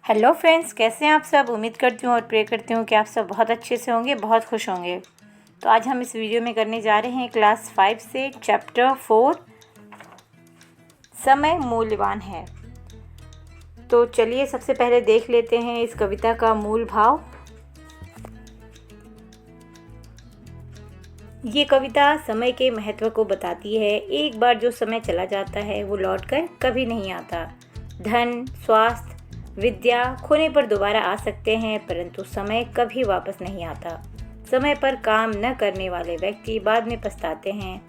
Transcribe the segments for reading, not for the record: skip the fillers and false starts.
Hello friends, कैसे हैं आप सब। उम्मीद करती हूँ और प्रे करती हूँ कि आप सब बहुत अच्छे से होंगे, बहुत खुश होंगे। तो आज हम इस वीडियो में करने जा रहे हैं क्लास 5 से चैप्टर 4 समय मूल्यवान है। तो चलिए सबसे पहले देख लेते हैं इस कविता का मूल भाव। ये कविता समय के महत्व को बताती है। एक बार जो समय चला जाता है वो लौटकर कभी नहीं आता। धन, स्वास्थ्य, विद्या खोने पर दोबारा आ सकते हैं, परंतु समय कभी वापस नहीं आता। समय पर काम न करने वाले व्यक्ति बाद में पछताते हैं।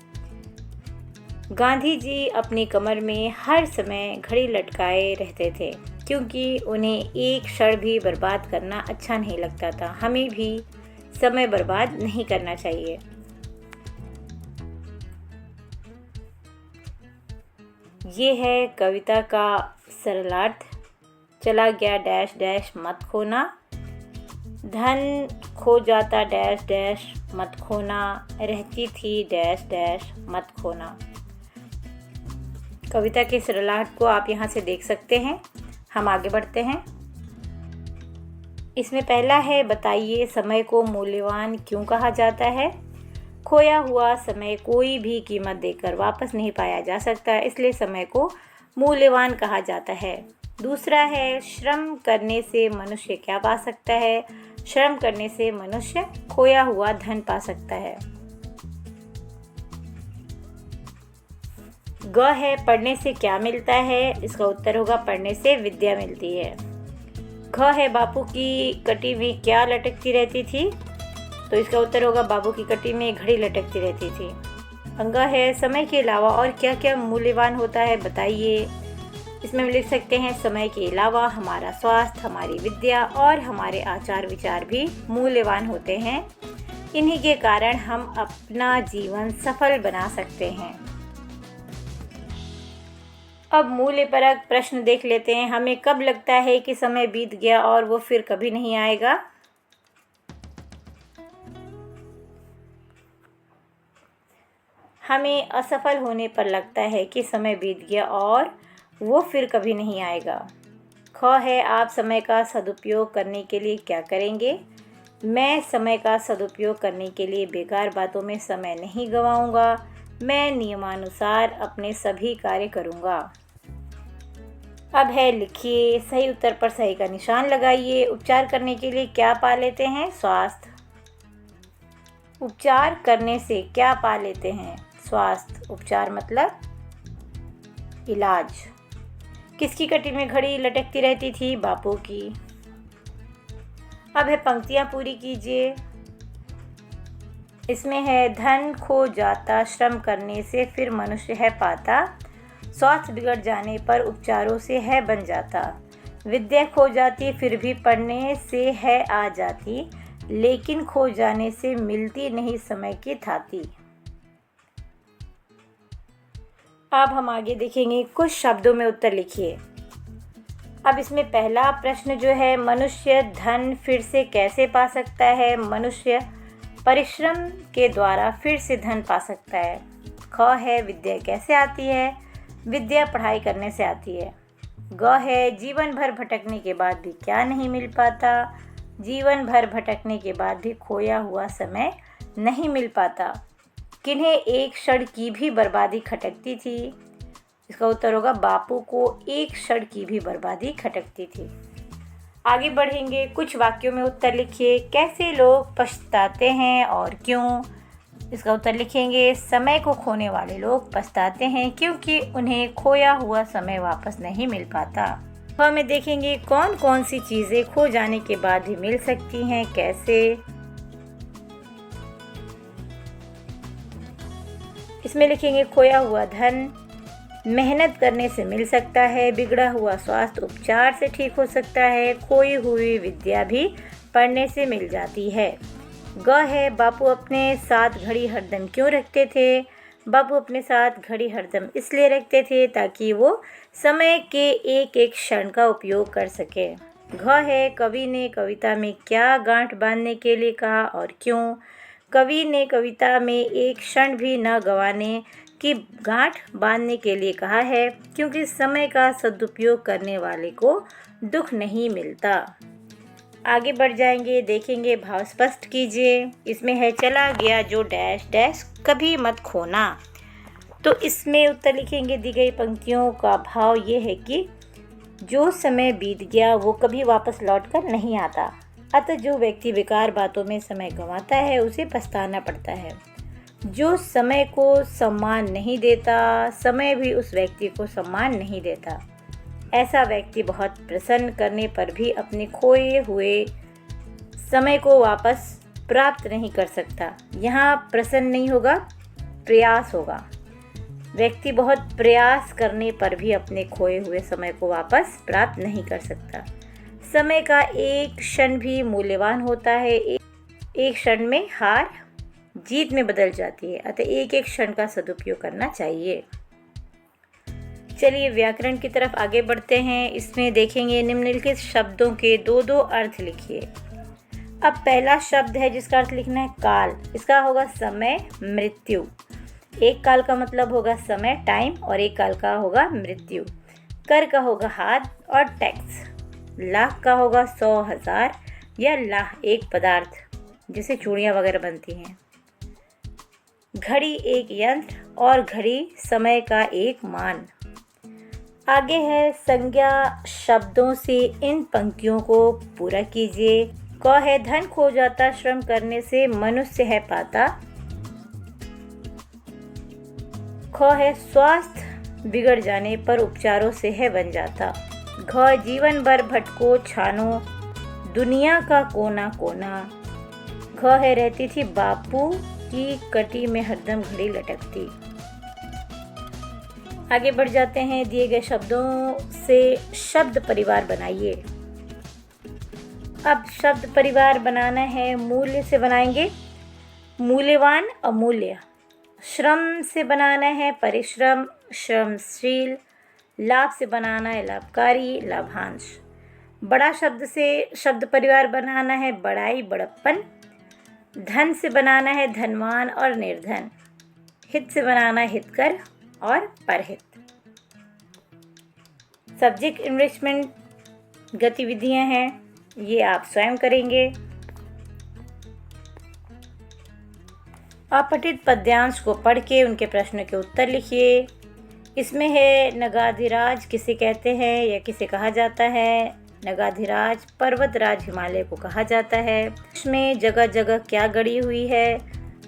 गांधी जी अपनी कमर में हर समय घड़ी लटकाए रहते थे, क्योंकि उन्हें एक क्षण भी बर्बाद करना अच्छा नहीं लगता था। हमें भी समय बर्बाद नहीं करना चाहिए। ये है कविता का सरलार्थ। चला गया डैश डैश मत खोना, धन खो जाता डैश डैश मत खोना, रहती थी डैश डैश मत खोना। कविता के सरलार्थ को आप यहाँ से देख सकते हैं। हम आगे बढ़ते हैं। इसमें पहला है, बताइए समय को मूल्यवान क्यों कहा जाता है। खोया हुआ समय कोई भी कीमत देकर वापस नहीं पाया जा सकता, इसलिए समय को मूल्यवान कहा जाता है। दूसरा है, श्रम करने से मनुष्य क्या पा सकता है। श्रम करने से मनुष्य खोया हुआ धन पा सकता है। ग है, पढ़ने से क्या मिलता है। इसका उत्तर होगा पढ़ने से विद्या मिलती है। घ है, बापू की कटी में क्या लटकती रहती थी। तो इसका उत्तर होगा बापू की कटी में घड़ी लटकती रहती थी। अंगा है, समय के अलावा और क्या क्या मूल्यवान होता है बताइए। इसमें हम लिख सकते हैं, समय के अलावा हमारा स्वास्थ्य, हमारी विद्या और हमारे आचार विचार भी मूल्यवान होते हैं। इन्हीं के कारण हम अपना जीवन सफल बना सकते हैं। अब मूल्यपरक प्रश्न देख लेते हैं। हमें कब लगता है कि समय बीत गया और वो फिर कभी नहीं आएगा। हमें असफल होने पर लगता है कि समय बीत गया और वो फिर कभी नहीं आएगा। ख है, आप समय का सदुपयोग करने के लिए क्या करेंगे। मैं समय का सदुपयोग करने के लिए बेकार बातों में समय नहीं गंवाऊंगा। मैं नियमानुसार अपने सभी कार्य करूंगा। अब है, लिखिए, सही उत्तर पर सही का निशान लगाइए। उपचार करने के लिए क्या पा लेते हैं। स्वास्थ्य। उपचार करने से क्या पा लेते हैं। स्वास्थ्य। उपचार मतलब इलाज। किसकी कटी में घड़ी लटकती रहती थी। बापू की। अब है, पंक्तियां पूरी कीजिए। इसमें है, धन खो जाता श्रम करने से फिर मनुष्य है पाता, स्वास्थ्य बिगड़ जाने पर उपचारों से है बन जाता, विद्या खो जाती फिर भी पढ़ने से है आ जाती, लेकिन खो जाने से मिलती नहीं समय की थाती। अब हम आगे देखेंगे। कुछ शब्दों में उत्तर लिखिए। अब इसमें पहला प्रश्न जो है, मनुष्य धन फिर से कैसे पा सकता है। मनुष्य परिश्रम के द्वारा फिर से धन पा सकता है। ख है, विद्या कैसे आती है। विद्या पढ़ाई करने से आती है। ग है, जीवन भर भटकने के बाद भी क्या नहीं मिल पाता। जीवन भर भटकने के बाद भी खोया हुआ समय नहीं मिल पाता। किन्हें एक क्षण की भी बर्बादी खटकती थी। इसका उत्तर होगा बापू को एक क्षण की भी बर्बादी खटकती थी। आगे बढ़ेंगे। कुछ वाक्यों में उत्तर लिखिए। कैसे लोग पछताते हैं और क्यों। इसका उत्तर लिखेंगे, समय को खोने वाले लोग पछताते हैं क्योंकि उन्हें खोया हुआ समय वापस नहीं मिल पाता। हमें देखेंगे कौन कौन सी चीज़ें खो जाने के बाद भी मिल सकती हैं, कैसे। इसमें लिखेंगे, खोया हुआ धन मेहनत करने से मिल सकता है, बिगड़ा हुआ स्वास्थ्य उपचार से ठीक हो सकता है, खोई हुई विद्या भी पढ़ने से मिल जाती है। ग है, बापू अपने साथ घड़ी हरदम क्यों रखते थे। बापू अपने साथ घड़ी हरदम इसलिए रखते थे ताकि वो समय के एक एक क्षण का उपयोग कर सके। घ है, कवि ने कविता में क्या गांठ बांधने के लिए कहा और क्यों। कवि ने कविता में एक क्षण भी न गंवाने की गांठ बांधने के लिए कहा है, क्योंकि समय का सदुपयोग करने वाले को दुख नहीं मिलता। आगे बढ़ जाएंगे, देखेंगे भाव स्पष्ट कीजिए। इसमें है चला गया जो डैश डैश कभी मत खोना। तो इसमें उत्तर लिखेंगे दी गई पंक्तियों का भाव ये है कि जो समय बीत गया वो कभी वापस लौट कर नहीं आता, अतः जो व्यक्ति बेकार बातों में समय गंवाता है उसे पछताना पड़ता है। जो समय को सम्मान नहीं देता, समय भी उस व्यक्ति को सम्मान नहीं देता। ऐसा व्यक्ति बहुत प्रसन्न करने पर भी अपने खोए हुए समय को वापस प्राप्त नहीं कर सकता। यहाँ प्रसन्न नहीं होगा, प्रयास होगा। व्यक्ति बहुत प्रयास करने पर भी अपने खोए हुए समय को वापस प्राप्त नहीं कर सकता। समय का एक क्षण भी मूल्यवान होता है। एक क्षण में हार जीत में बदल जाती है, अतः एक एक क्षण का सदुपयोग करना चाहिए। चलिए व्याकरण की तरफ आगे बढ़ते हैं। इसमें देखेंगे निम्नलिखित शब्दों के दो दो अर्थ लिखिए। अब पहला शब्द है जिसका अर्थ लिखना है काल। इसका होगा समय, मृत्यु। एक काल का मतलब होगा समय, टाइम, और एक काल का होगा मृत्यु। कर का होगा हाथ और टैक्स। लाख का होगा 100,000 या लाह एक पदार्थ जिसे चूड़ियाँ वगैरह बनती हैं। घड़ी एक यंत्र और घड़ी समय का एक मान। आगे है संज्ञा शब्दों से इन पंक्तियों को पूरा कीजिए। क है धन खो जाता श्रम करने से मनुष्य है पाता। ख है स्वास्थ्य बिगड़ जाने पर उपचारों से है बन जाता। घ जीवन भर भटको छानो दुनिया का कोना कोना। घ है रहती थी बापू की कटी में हरदम घड़ी लटकती। आगे बढ़ जाते हैं। दिए गए शब्दों से शब्द परिवार बनाइए। अब शब्द परिवार बनाना है। मूल्य से बनाएंगे मूल्यवान, अमूल्य। श्रम से बनाना है परिश्रम, श्रमशील। लाभ से बनाना है लाभकारी, लाभांश। बड़ा शब्द से शब्द परिवार बनाना है बड़ाई, बड़प्पन। धन से बनाना है धनवान और निर्धन। हित से बनाना है हितकर और परहित। सब्जेक्ट इन्वेस्टमेंट गतिविधियां हैं, ये आप स्वयं करेंगे। अपठित पद्यांश को पढ़ के उनके प्रश्नों के उत्तर लिखिए। इसमें है नगाधिराज किसे कहते हैं या किसे कहा जाता है। नगाधिराज पर्वतराज हिमालय को कहा जाता है। इसमें जगह जगह क्या गड़ी हुई है।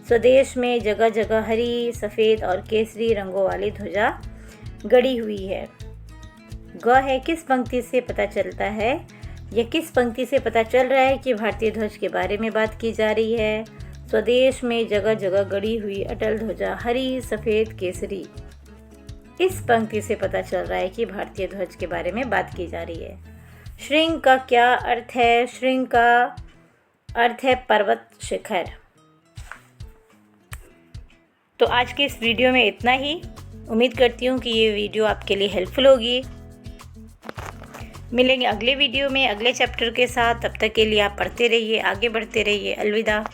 स्वदेश में जगह जगह हरी, सफ़ेद और केसरी रंगों वाली ध्वजा गड़ी हुई है। ग है किस पंक्ति से पता चलता है या किस पंक्ति से पता चल रहा है कि भारतीय ध्वज के बारे में बात की जा रही है। स्वदेश में जगह जगह गड़ी हुई अटल ध्वजा हरी, सफ़ेद, केसरी। इस पंक्ति से पता चल रहा है कि भारतीय ध्वज के बारे में बात की जा रही है। श्रृंग का क्या अर्थ है। श्रृंग का अर्थ है पर्वत शिखर। तो आज के इस वीडियो में इतना ही। उम्मीद करती हूँ कि ये वीडियो आपके लिए हेल्पफुल होगी। मिलेंगे अगले वीडियो में अगले चैप्टर के साथ। तब तक के लिए आप पढ़ते रहिए, आगे बढ़ते रहिए। अलविदा।